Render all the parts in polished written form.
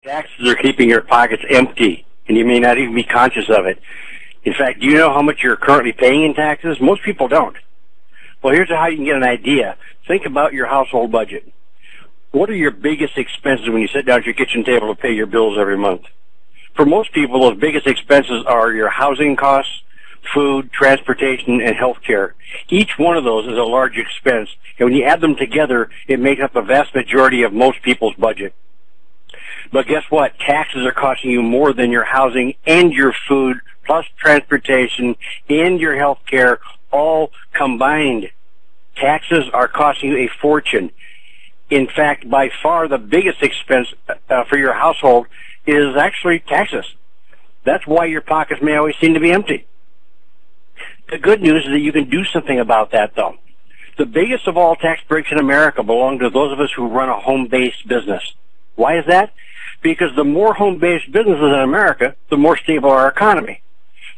Taxes are keeping your pockets empty, and you may not even be conscious of it. In fact, do you know how much you're currently paying in taxes? Most people don't. Well, here's how you can get an idea. Think about your household budget. What are your biggest expenses when you sit down at your kitchen table to pay your bills every month? For most people, those biggest expenses are your housing costs, food, transportation, and health care. Each one of those is a large expense, and when you add them together, it makes up the vast majority of most people's budget. But guess what? Taxes are costing you more than your housing and your food, plus transportation and your health care, all combined. Taxes are costing you a fortune. In fact, by far the biggest expense for your household is actually taxes. That's why your pockets may always seem to be empty. The good news is that you can do something about that, though. The biggest of all tax breaks in America belong to those of us who run a home-based business. Why is that? Because the more home-based businesses in America, the more stable our economy.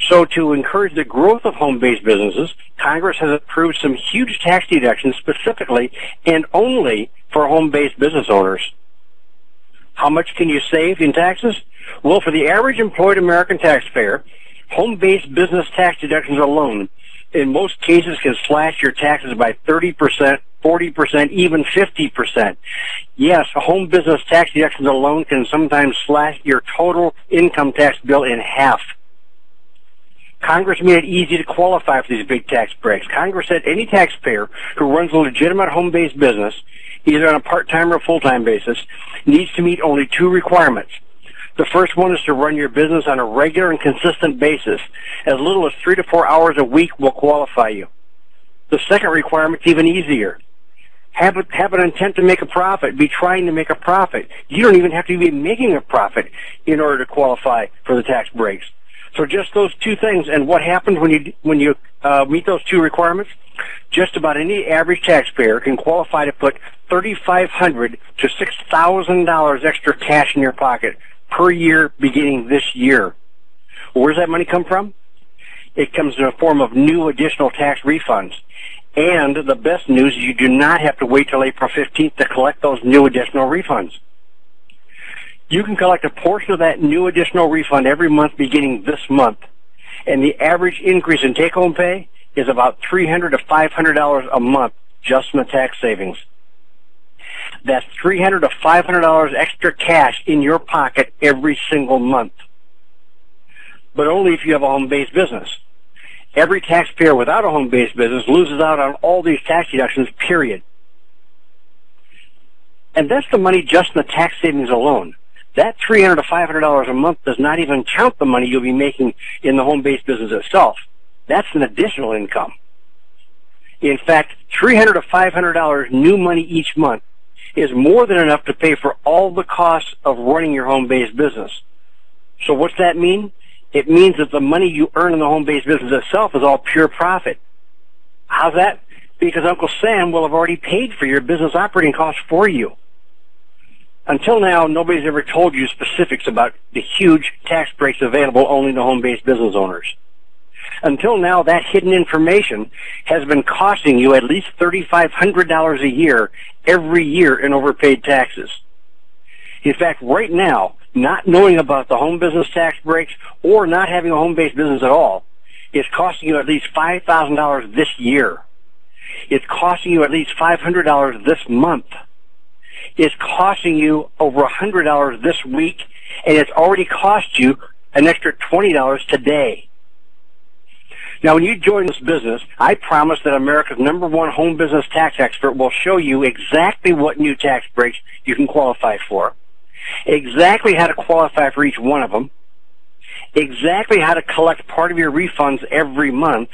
So to encourage the growth of home-based businesses, Congress has approved some huge tax deductions specifically and only for home-based business owners. How much can you save in taxes? Well, for the average employed American taxpayer, home-based business tax deductions alone, in most cases, can slash your taxes by 30%, 40%, even 50%. Yes, home business tax deductions alone can sometimes slash your total income tax bill in half. Congress made it easy to qualify for these big tax breaks. Congress said any taxpayer who runs a legitimate home-based business, either on a part-time or full-time basis, needs to meet only two requirements. The first one is to run your business on a regular and consistent basis. As little as 3 to 4 hours a week will qualify you. The second requirement is even easier. Have an intent to make a profit. Be trying to make a profit. You don't even have to be making a profit in order to qualify for the tax breaks. So just those two things. And what happens when you meet those two requirements? Just about any average taxpayer can qualify to put $3,500 to $6,000 extra cash in your pocket per year beginning this year. Where does that money come from? It comes in the form of new additional tax refunds. And the best news is you do not have to wait till April 15th to collect those new additional refunds. You can collect a portion of that new additional refund every month beginning this month. And the average increase in take-home pay is about $300 to $500 a month just in the tax savings. That's $300 to $500 extra cash in your pocket every single month. But only if you have a home-based business. Every taxpayer without a home-based business loses out on all these tax deductions, period. And that's the money just in the tax savings alone. That $300 to $500 a month does not even count the money you'll be making in the home-based business itself. That's an additional income. In fact, $300 to $500 new money each month is more than enough to pay for all the costs of running your home-based business. So what's that mean? It means that the money you earn in the home-based business itself is all pure profit. How's that? Because Uncle Sam will have already paid for your business operating costs for you. Until now, nobody's ever told you specifics about the huge tax breaks available only to home-based business owners. Until now, that hidden information has been costing you at least $3,500 a year every year in overpaid taxes. In fact, right now, not knowing about the home business tax breaks or not having a home-based business at all is costing you at least $5,000 this year. It's costing you at least $500 this month. It's costing you over $100 this week, and it's already cost you an extra $20 today. Now, when you join this business, I promise that America's #1 home business tax expert will show you exactly what new tax breaks you can qualify for, exactly how to qualify for each one of them, exactly how to collect part of your refunds every month,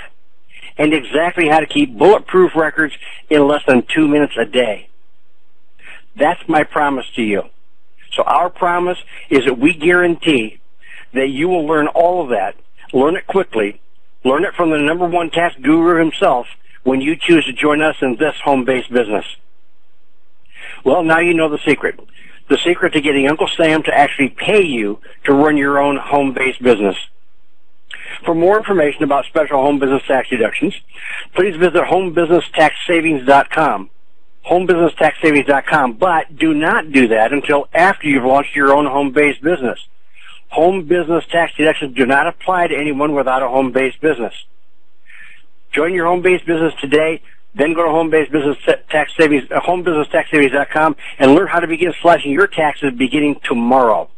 and exactly how to keep bulletproof records in less than 2 minutes a day. That's my promise to you. So our promise is that we guarantee that you will learn all of that, learn it quickly, learn it from the #1 tax guru himself when you choose to join us in this home-based business. Well, now you know the secret. The secret to getting Uncle Sam to actually pay you to run your own home-based business. For more information about special home business tax deductions, please visit homebusinesstaxsavings.com. homebusinesstaxsavings.com, but do not do that until after you've launched your own home-based business. Home business tax deductions do not apply to anyone without a home-based business. Join your home-based business today, then go to homebusinesstaxsavings.com and learn how to begin slashing your taxes beginning tomorrow.